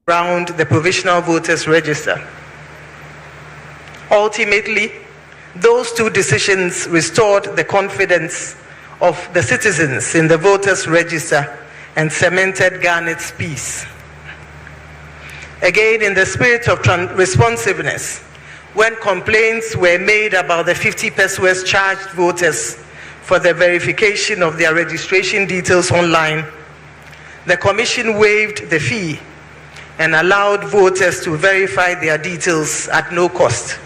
around the provisional voters register. Ultimately, those two decisions restored the confidence of the citizens in the voters register and cemented Ghana's peace. Again, in the spirit of responsiveness, when complaints were made about the 50 pesos charged voters for the verification of their registration details online, the Commission waived the fee and allowed voters to verify their details at no cost.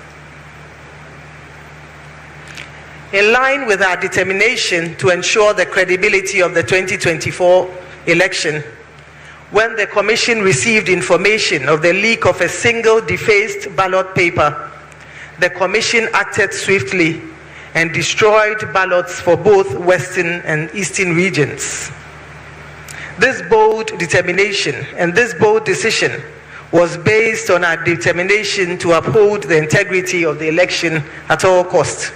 In line with our determination to ensure the credibility of the 2024 election, when the Commission received information of the leak of a single defaced ballot paper, the Commission acted swiftly and destroyed ballots for both Western and Eastern regions. This bold determination and this bold decision was based on our determination to uphold the integrity of the election at all costs.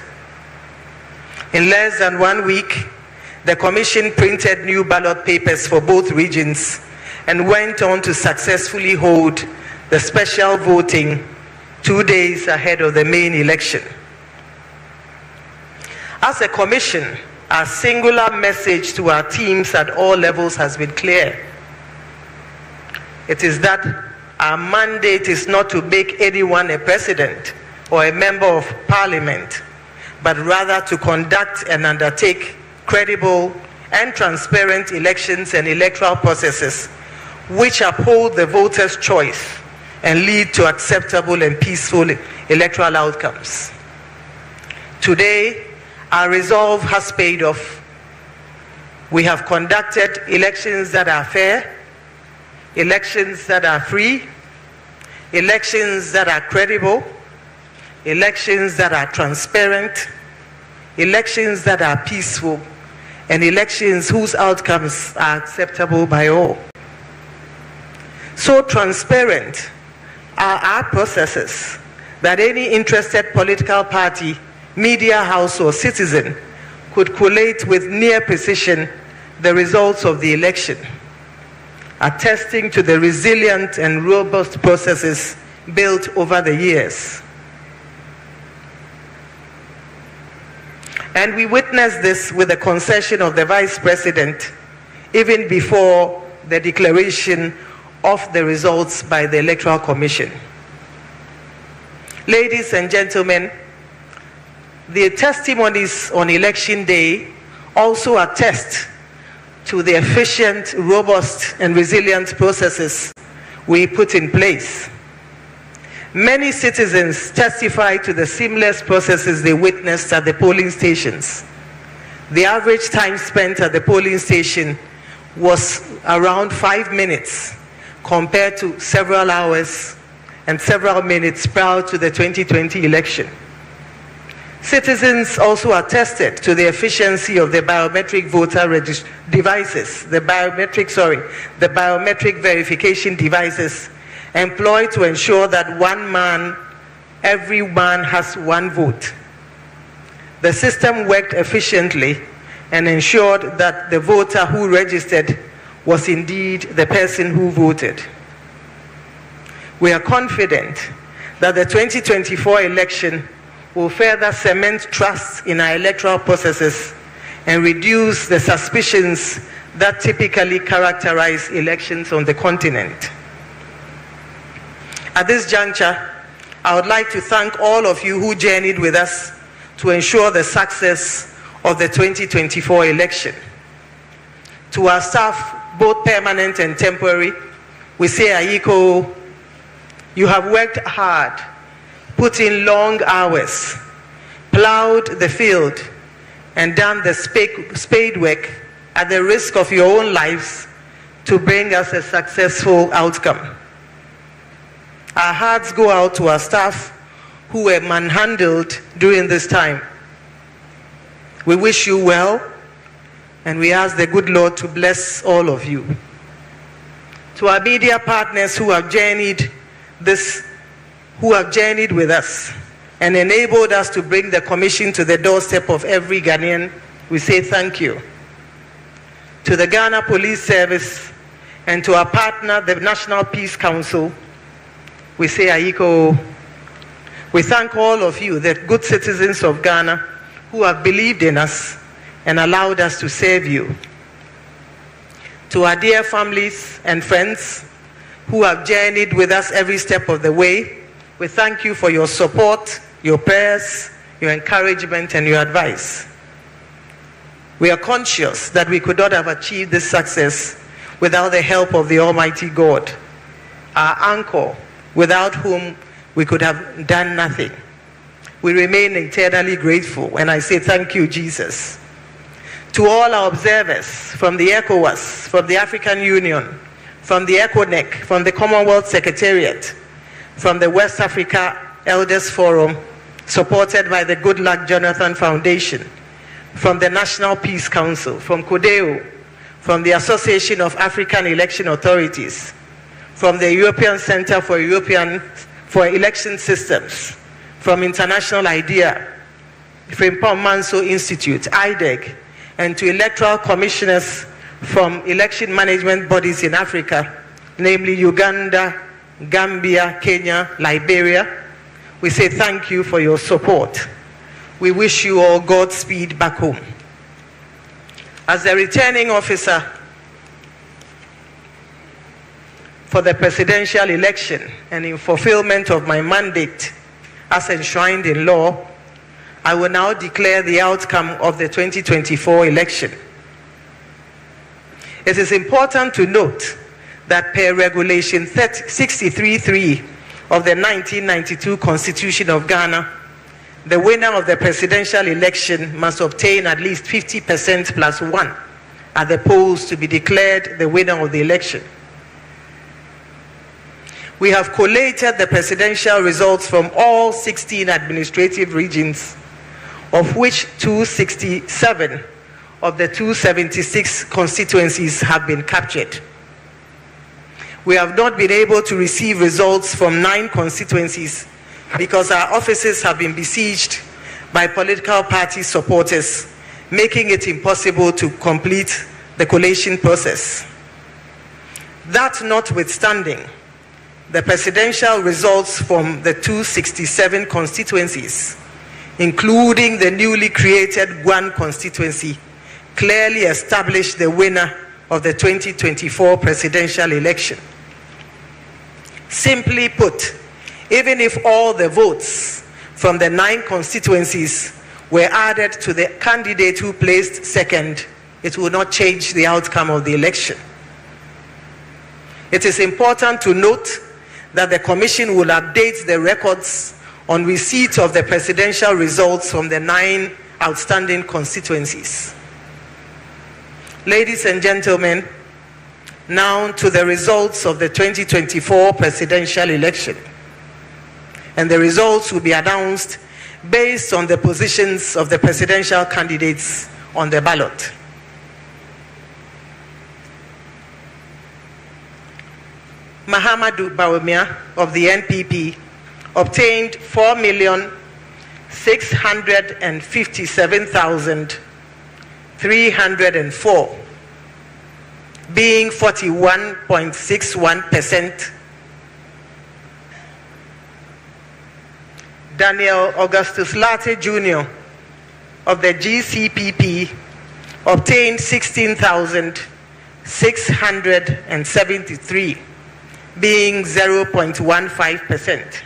In less than 1 week, the Commission printed new ballot papers for both regions and went on to successfully hold the special voting 2 days ahead of the main election. As a Commission, our singular message to our teams at all levels has been clear. It is that our mandate is not to make anyone a president or a member of parliament, but rather to conduct and undertake credible and transparent elections and electoral processes which uphold the voters' choice and lead to acceptable and peaceful electoral outcomes. Today, our resolve has paid off. We have conducted elections that are fair, elections that are free, elections that are credible, elections that are transparent, elections that are peaceful, and elections whose outcomes are acceptable by all. So transparent are our processes that any interested political party, media house, or citizen could collate with near precision the results of the election, attesting to the resilient and robust processes built over the years. And we witnessed this with the concession of the Vice President even before the declaration of the results by the Electoral Commission. Ladies and gentlemen, the testimonies on election day also attest to the efficient, robust, and resilient processes we put in place. Many citizens testify to the seamless processes they witnessed at the polling stations. The average time spent at the polling station was around 5 minutes compared to several hours and several minutes prior to the 2020 election. Citizens also attested to the efficiency of the biometric voter devices, the biometric verification devices employed to ensure that every man has one vote. The system worked efficiently and ensured that the voter who registered was indeed the person who voted. We are confident that the 2024 election will further cement trust in our electoral processes and reduce the suspicions that typically characterize elections on the continent. At this juncture, I would like to thank all of you who journeyed with us to ensure the success of the 2024 election. To our staff, both permanent and temporary, we say, Ayiko, you have worked hard, put in long hours, plowed the field, and done the spade work at the risk of your own lives to bring us a successful outcome. Our hearts go out to our staff who were manhandled during this time. We wish you well, and we ask the good Lord to bless all of you. To our media partners who have journeyed with us and enabled us to bring the commission to the doorstep of every Ghanaian, we say thank you. To the Ghana Police Service And to our partner, the National Peace Council, we say Aiko. We thank all of you, the good citizens of Ghana, who have believed in us and allowed us to serve you. To our dear families and friends who have journeyed with us every step of the way, we thank you for your support, your prayers, your encouragement, and your advice. We are conscious that we could not have achieved this success without the help of the Almighty God, our anchor, without whom we could have done nothing. We remain eternally grateful, and I say thank you, Jesus. To all our observers from the ECOWAS, from the African Union, from the ECONEC, from the Commonwealth Secretariat, from the West Africa Elders Forum, supported by the Good Luck Jonathan Foundation, from the National Peace Council, from CODEO, from the Association of African Election Authorities, from the European Center for Election Systems, from International IDEA, Frimpong Manso Institute, IDEG, and to electoral commissioners from election management bodies in Africa, namely Uganda, Gambia, Kenya, Liberia, we say thank you for your support. We wish you all Godspeed back home. As the returning officer for the presidential election and in fulfillment of my mandate as enshrined in law, I will now declare the outcome of the 2024 election. It is important to note that per Regulation 63.3 of the 1992 Constitution of Ghana, the winner of the presidential election must obtain at least 50% plus 1 at the polls to be declared the winner of the election. We have collated the presidential results from all 16 administrative regions, of which 267 of the 276 constituencies have been captured. We have not been able to receive results from 9 constituencies because our offices have been besieged by political party supporters, making it impossible to complete the collation process. That notwithstanding, the presidential results from the 267 constituencies, including the newly created Guan constituency, clearly established the winner of the 2024 presidential election. Simply put, even if all the votes from the 9 constituencies were added to the candidate who placed second, it will not change the outcome of the election. It is important to note that the Commission will update the records on receipt of the presidential results from the 9 outstanding constituencies. Ladies and gentlemen, now to the results of the 2024 presidential election. And the results will be announced based on the positions of the presidential candidates on the ballot. Mahamadou Bawumia of the NPP obtained 4,657,304, being 41.61%. Daniel Augustus Latte Jr. of the GCPP obtained 16,673, being 0.15%.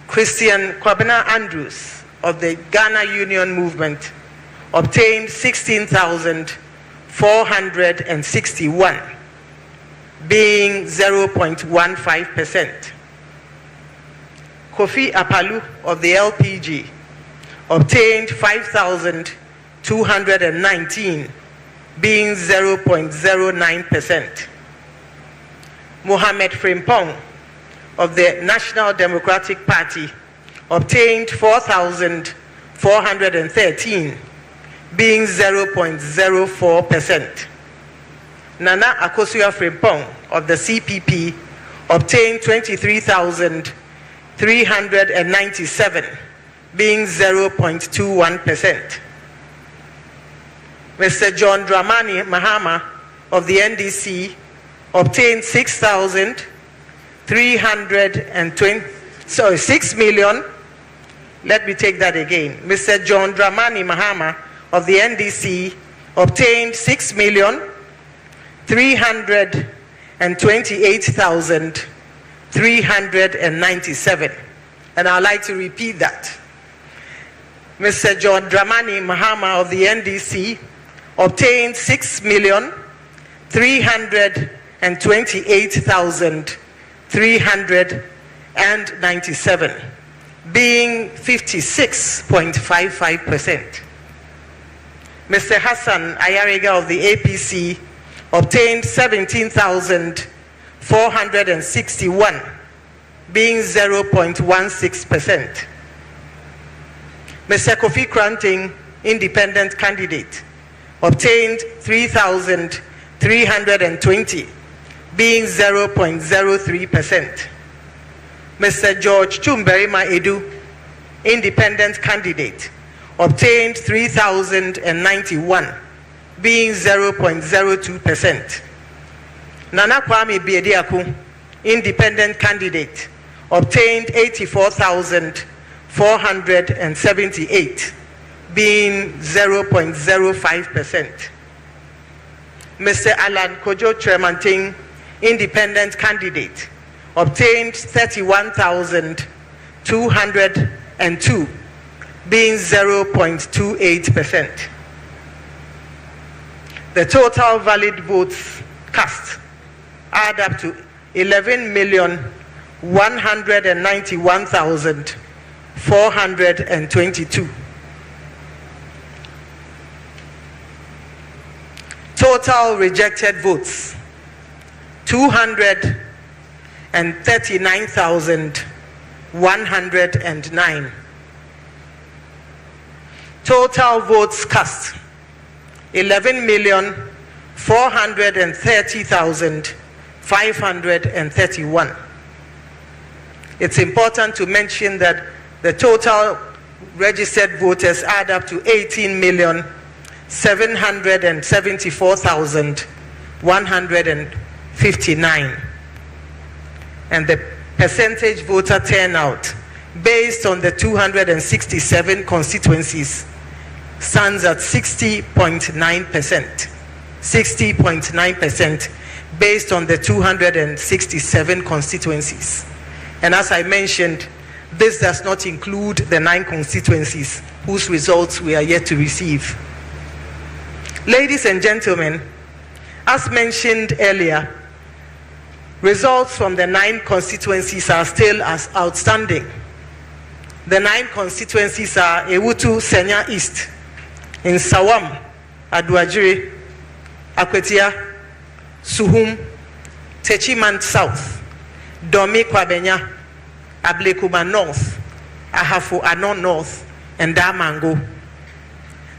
Christian Kwabena Andrews of the Ghana Union Movement obtained 16,461, being 0.15%. Kofi Apalu of the LPG obtained 5,219, being 0.09%. Mohamed Frimpong of the National Democratic Party obtained 4,413, being 0.04%. Nana Akosua Frimpong of the CPP obtained 23,397, being 0.21%. Mr. John Dramani Mahama of the NDC obtained 6 million. Let me take that again. Mr. John Dramani Mahama of the NDC obtained 6,328,397. And I'd like to repeat that. Mr. John Dramani Mahama of the NDC obtained 6,328,397, being 56.55%. Mr. Hassan Ayariga of the APC obtained 17,461, being 0.16%. Mr. Kofi Kranting, independent candidate, obtained 3,320, being 0.03%. Mr. George Chumberima Edu, independent candidate, obtained 3,091, being 0.02%. Nana Kwame Biediaku, independent candidate, obtained 84,478, being 0.05%. Mr. Alan Kojo Tremanting, independent candidate, obtained 31,202, being 0.28%. The total valid votes cast add up to 11,191,422. Total rejected votes 239,109. Total votes cast 11,430,531. It's important to mention that the total registered voters add up to 18,774,159. And the percentage voter turnout based on the 267 constituencies stands at 60.9%. 60.9% based on the 267 constituencies. And as I mentioned, this does not include the 9 constituencies whose results we are yet to receive. Ladies and gentlemen, as mentioned earlier, results from the 9 constituencies are still as outstanding. The 9 constituencies are Ewutu Senya East, in Sawam, Aduajiri, Akwetia, Suhum, Techimant South, Domi Kwabenya, Ablekuma North, Ahafo Anon North, and Damango.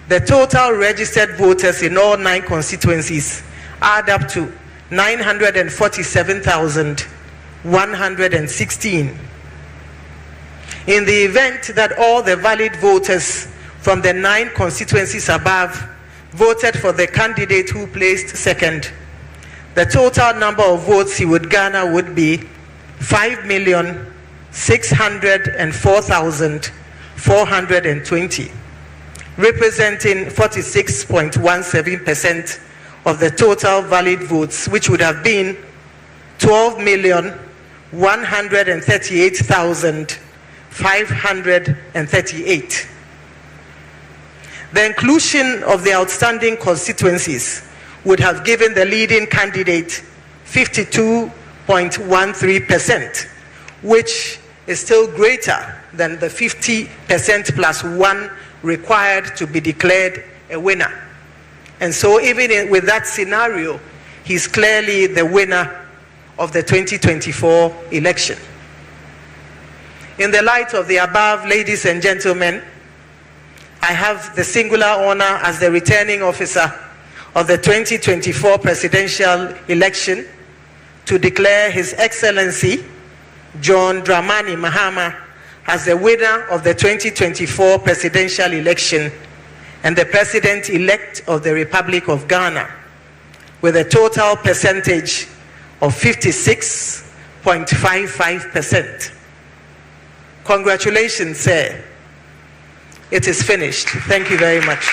The total registered voters in all 9 constituencies add up to 947,116. In the event that all the valid voters from the 9 constituencies above voted for the candidate who placed second, the total number of votes he would garner would be 5,604,420, representing 46.17% of the total valid votes, which would have been 12,138,538. The inclusion of the outstanding constituencies would have given the leading candidate 52.13%, which is still greater than the 50% plus 1 required to be declared a winner. And so even with that scenario, he's clearly the winner of the 2024 election. In the light of the above, ladies and gentlemen, I have the singular honor as the returning officer of the 2024 presidential election to declare His Excellency John Dramani Mahama as the winner of the 2024 presidential election and the President-elect of the Republic of Ghana. with a total percentage of 56.55%. Congratulations, sir. It is finished. Thank you very much.